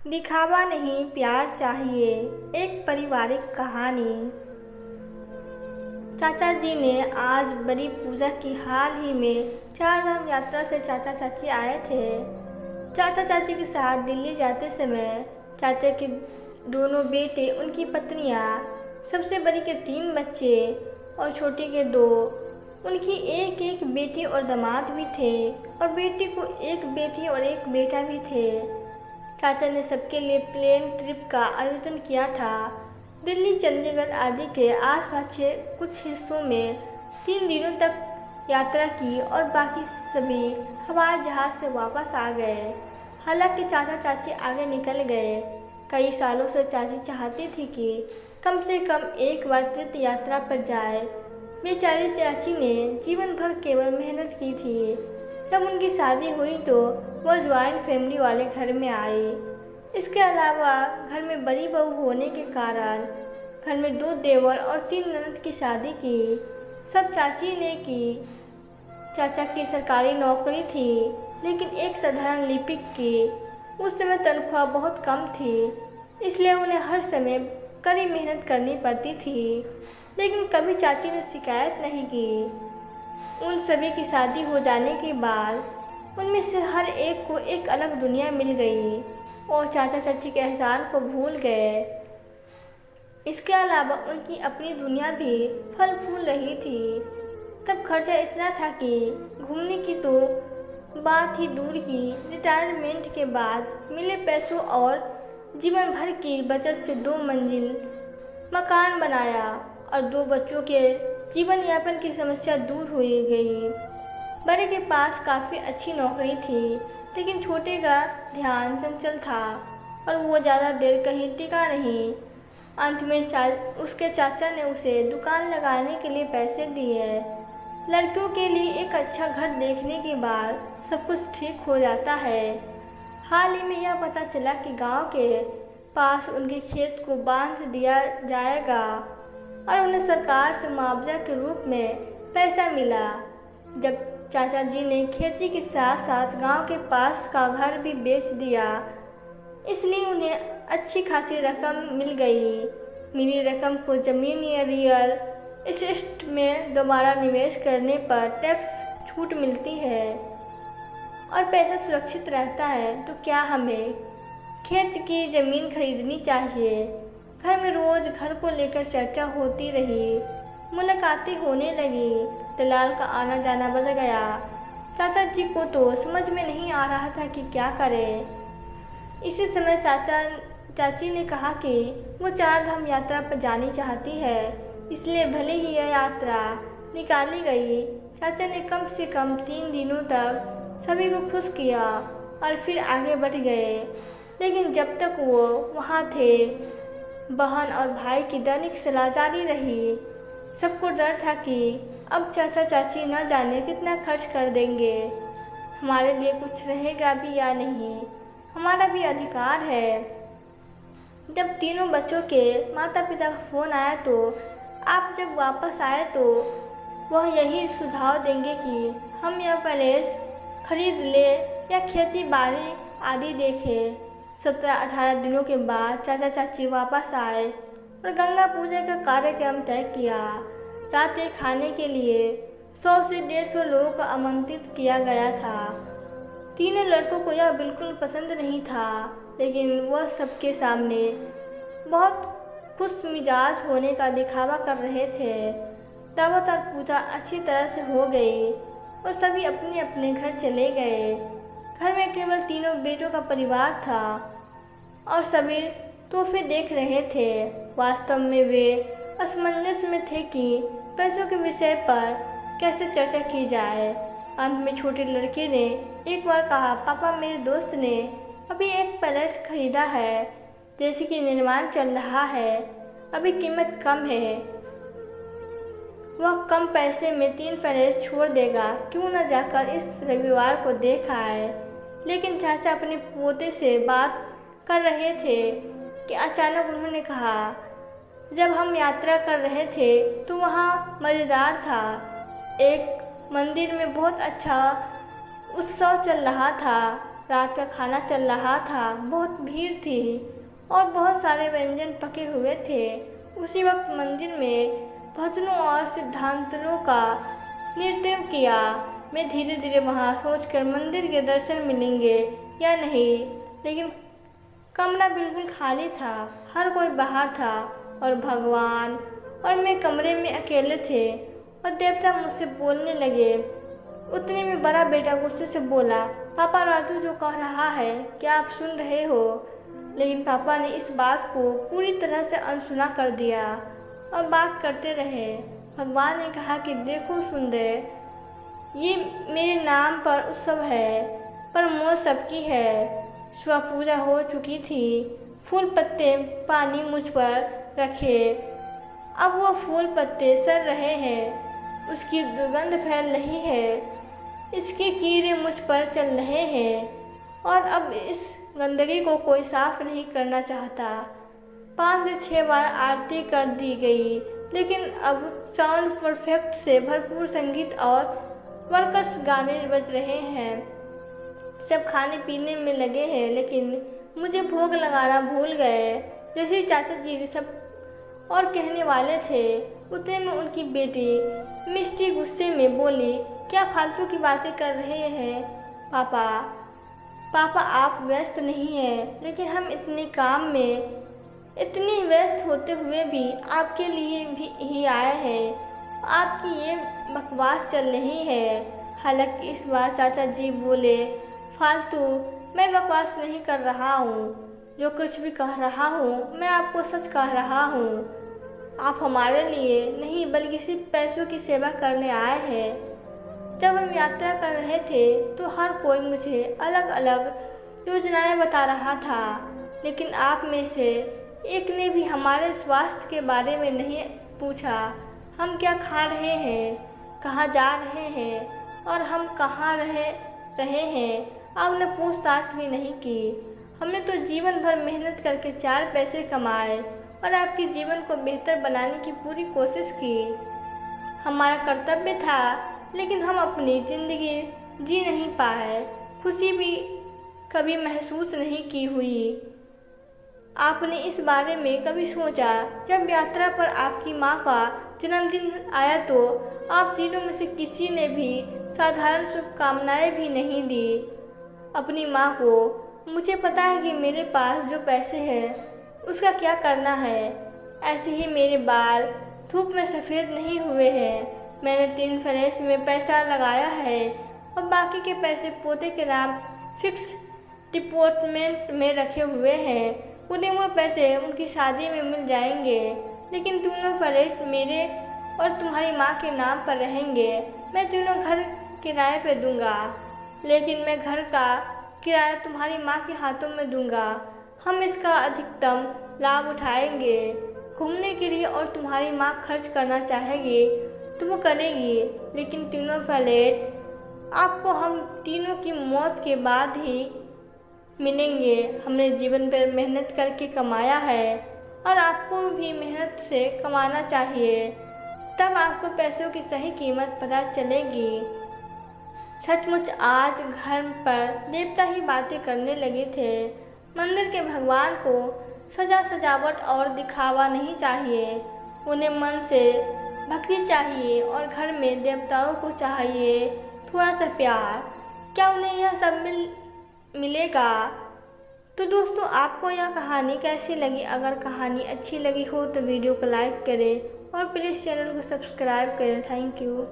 दिखावा नहीं, प्यार चाहिए। एक पारिवारिक कहानी। चाचा जी ने आज बड़ी पूजा की। हाल ही में चार धाम यात्रा से चाचा चाची आए थे। चाचा चाची के साथ दिल्ली जाते समय चाचा के दोनों बेटे, उनकी पत्नियां, सबसे बड़ी के 3 बच्चे और छोटी के 2, उनकी एक एक बेटी और दामाद भी थे और बेटी को एक बेटी और एक बेटा भी थे। चाचा ने सबके लिए प्लेन ट्रिप का आयोजन किया था। दिल्ली, चंडीगढ़ आदि के आसपास के कुछ हिस्सों में 3 दिनों तक यात्रा की और बाकी सभी हवाई जहाज़ से वापस आ गए। हालांकि चाचा चाची आगे निकल गए। कई सालों से चाची चाहती थी कि कम से कम एक बार तीर्थ यात्रा पर जाए। बेचारी चाची ने जीवन भर केवल मेहनत की थी। जब उनकी शादी हुई तो वह ज्वाइंट फैमिली वाले घर में आई। इसके अलावा घर में बड़ी बहू होने के कारण घर में 2 देवर और 3 ननद की शादी की। सब चाची ने की। चाचा की सरकारी नौकरी थी, लेकिन एक साधारण लिपिक की। उस समय तनख्वाह बहुत कम थी, इसलिए उन्हें हर समय कड़ी मेहनत करनी पड़ती थी। लेकिन कभी चाची ने शिकायत नहीं की। उन सभी की शादी हो जाने के बाद उनमें से हर एक को एक अलग दुनिया मिल गई और चाचा चाची के एहसान को भूल गए। इसके अलावा उनकी अपनी दुनिया भी फल फूल रही थी। तब खर्चा इतना था कि घूमने की तो बात ही दूर की। रिटायरमेंट के बाद मिले पैसों और जीवन भर की बचत से 2 मंजिल मकान बनाया और 2 बच्चों के जीवन यापन की समस्या दूर हो गई। बड़े के पास काफ़ी अच्छी नौकरी थी, लेकिन छोटे का ध्यान चंचल था और वो ज़्यादा देर कहीं टिका नहीं। अंत में उसके चाचा ने उसे दुकान लगाने के लिए पैसे दिए। लड़कियों के लिए एक अच्छा घर देखने के बाद सब कुछ ठीक हो जाता है। हाल ही में यह पता चला कि गांव के पास उनके खेत को बांध दिया जाएगा और उन्हें सरकार से मुआवजा के रूप में पैसा मिला। जब चाचा जी ने खेती के साथ साथ गांव के पास का घर भी बेच दिया, इसलिए उन्हें अच्छी खासी रकम मिल गई। मिली रकम को जमीन या रियल एस्टेट में दोबारा निवेश करने पर टैक्स छूट मिलती है और पैसा सुरक्षित रहता है। तो क्या हमें खेत की ज़मीन खरीदनी चाहिए? घर में रोज़ घर को लेकर चर्चा होती रही। मुलाकातें होने लगी। दलाल का आना जाना बढ़ गया। चाचा जी को तो समझ में नहीं आ रहा था कि क्या करें। इसी समय चाची ने कहा कि वो 4 धाम यात्रा पर जानी चाहती है, इसलिए भले ही यह यात्रा निकाली गई। चाचा ने कम से कम 3 दिनों तक सभी को खुश किया और फिर आगे बढ़ गए। लेकिन जब तक वो वहाँ थे, बहन और भाई की दैनिक सलाह जारी रही। सबको डर था कि अब चाचा चाची न जाने कितना खर्च कर देंगे, हमारे लिए कुछ रहेगा भी या नहीं, हमारा भी अधिकार है। जब तीनों बच्चों के माता पिता का फ़ोन आया तो आप जब वापस आए तो वह यही सुझाव देंगे कि हम यह पैलेस खरीद ले या खेती बाड़ी आदि देखें। 17-18 दिनों के बाद चाचा चाची वापस आए और गंगा पूजा का कार्यक्रम तय किया। रात के खाने के लिए 100 से 150 लोगों को आमंत्रित किया गया था। तीनों लड़कों को यह बिल्कुल पसंद नहीं था, लेकिन वह सबके सामने बहुत खुश मिजाज होने का दिखावा कर रहे थे। दावत और पूजा अच्छी तरह से हो गई और सभी अपने अपने घर चले गए। घर में केवल तीनों बेटों का परिवार था और सभी तोहफे देख रहे थे। वास्तव में वे असमंजस में थे कि पैसों के विषय पर कैसे चर्चा की जाए। अंत में छोटे लड़के ने एक बार कहा, पापा, मेरे दोस्त ने अभी एक पैलेस खरीदा है, जैसे कि निर्माण चल रहा है, अभी कीमत कम है, वह कम पैसे में 3 पैलेस छोड़ देगा, क्यों न जाकर इस रविवार को देख आए। लेकिन चाचा अपने पोते से बात कर रहे थे कि अचानक उन्होंने कहा, जब हम यात्रा कर रहे थे तो वहाँ मज़ेदार था। एक मंदिर में बहुत अच्छा उत्सव चल रहा था। रात का खाना चल रहा था। बहुत भीड़ थी और बहुत सारे व्यंजन पके हुए थे। उसी वक्त मंदिर में भजनों और सिद्धांतों का नृत्य किया। मैं धीरे धीरे वहाँ सोचकर मंदिर के दर्शन मिलेंगे या नहीं, लेकिन कमरा बिल्कुल खाली था। हर कोई बाहर था और भगवान और मैं कमरे में अकेले थे। और देवता मुझसे बोलने लगे। उतने में बड़ा बेटा गुस्से से बोला, पापा राजू जो कह रहा है क्या आप सुन रहे हो? लेकिन पापा ने इस बात को पूरी तरह से अनसुना कर दिया और बात करते रहे। भगवान ने कहा कि देखो सुंदर, ये मेरे नाम पर उत्सव है, पर मौज सबकी है। सुबह पूजा हो चुकी थी। फूल पत्ते पानी मुझ पर रखे। अब वो फूल पत्ते सड़ रहे हैं। उसकी दुर्गंध फैल रही है। इसके कीड़े मुझ पर चल रहे हैं और अब इस गंदगी को कोई साफ नहीं करना चाहता। 5 से 6 बार आरती कर दी गई, लेकिन अब साउंड परफेक्ट से भरपूर संगीत और वर्कस गाने बज रहे हैं। सब खाने पीने में लगे हैं, लेकिन मुझे भोग लगाना भूल गए। जैसे चाचा जी सब और कहने वाले थे, उतने में उनकी बेटी मिष्टी गुस्से में बोली, क्या फालतू की बातें कर रहे हैं पापा आप व्यस्त नहीं हैं, लेकिन हम इतने काम में इतनी व्यस्त होते हुए भी आपके लिए भी ही आए हैं। आपकी ये बकवास चल रही है। हालांकि इस बार चाचा जी बोले, फालतू मैं बकवास नहीं कर रहा हूँ। जो कुछ भी कह रहा हूँ मैं आपको सच कह रहा हूँ। आप हमारे लिए नहीं बल्कि सिर्फ पैसों की सेवा करने आए हैं। जब हम यात्रा कर रहे थे तो हर कोई मुझे अलग अलग योजनाएं बता रहा था, लेकिन आप में से एक ने भी हमारे स्वास्थ्य के बारे में नहीं पूछा। हम क्या खा रहे हैं, कहाँ जा रहे हैं और हम कहाँ रहे हैं, आपने पूछताछ भी नहीं की। हमने तो जीवन भर मेहनत करके 4 पैसे कमाए और आपके जीवन को बेहतर बनाने की पूरी कोशिश की। हमारा कर्तव्य था, लेकिन हम अपनी ज़िंदगी जी नहीं पाए। खुशी भी कभी महसूस नहीं की हुई। आपने इस बारे में कभी सोचा? जब यात्रा पर आपकी माँ का जन्मदिन आया तो आप तीनों में से किसी ने भी साधारण शुभकामनाएं भी नहीं दी अपनी माँ को। मुझे पता है कि मेरे पास जो पैसे हैं उसका क्या करना है। ऐसे ही मेरे बाल धूप में सफ़ेद नहीं हुए हैं। मैंने 3 फ्रेश में पैसा लगाया है और बाकी के पैसे पोते के नाम फिक्स डिपॉजिट में रखे हुए हैं। उन्हें वो पैसे उनकी शादी में मिल जाएंगे, लेकिन दोनों फ्लैट मेरे और तुम्हारी माँ के नाम पर रहेंगे। मैं तीनों घर किराए पे दूंगा, लेकिन मैं घर का किराया तुम्हारी माँ के हाथों में दूंगा। हम इसका अधिकतम लाभ उठाएंगे। घूमने के लिए और तुम्हारी माँ खर्च करना चाहेगी तो वो करेगी, लेकिन तीनों फ्लैट आपको हम तीनों की मौत के बाद ही मिलेंगे। हमने जीवन भर मेहनत करके कमाया है और आपको भी मेहनत से कमाना चाहिए, तब आपको पैसों की सही कीमत पता चलेगी। सचमुच आज घर पर देवता ही बातें करने लगे थे। मंदिर के भगवान को सजावट और दिखावा नहीं चाहिए, उन्हें मन से भक्ति चाहिए और घर में देवताओं को चाहिए थोड़ा सा प्यार। क्या उन्हें यह सब मिलेगा? तो दोस्तों, आपको यह कहानी कैसी लगी? अगर कहानी अच्छी लगी हो तो वीडियो को लाइक करें और प्लीज़ चैनल को सब्सक्राइब करें। Thank you.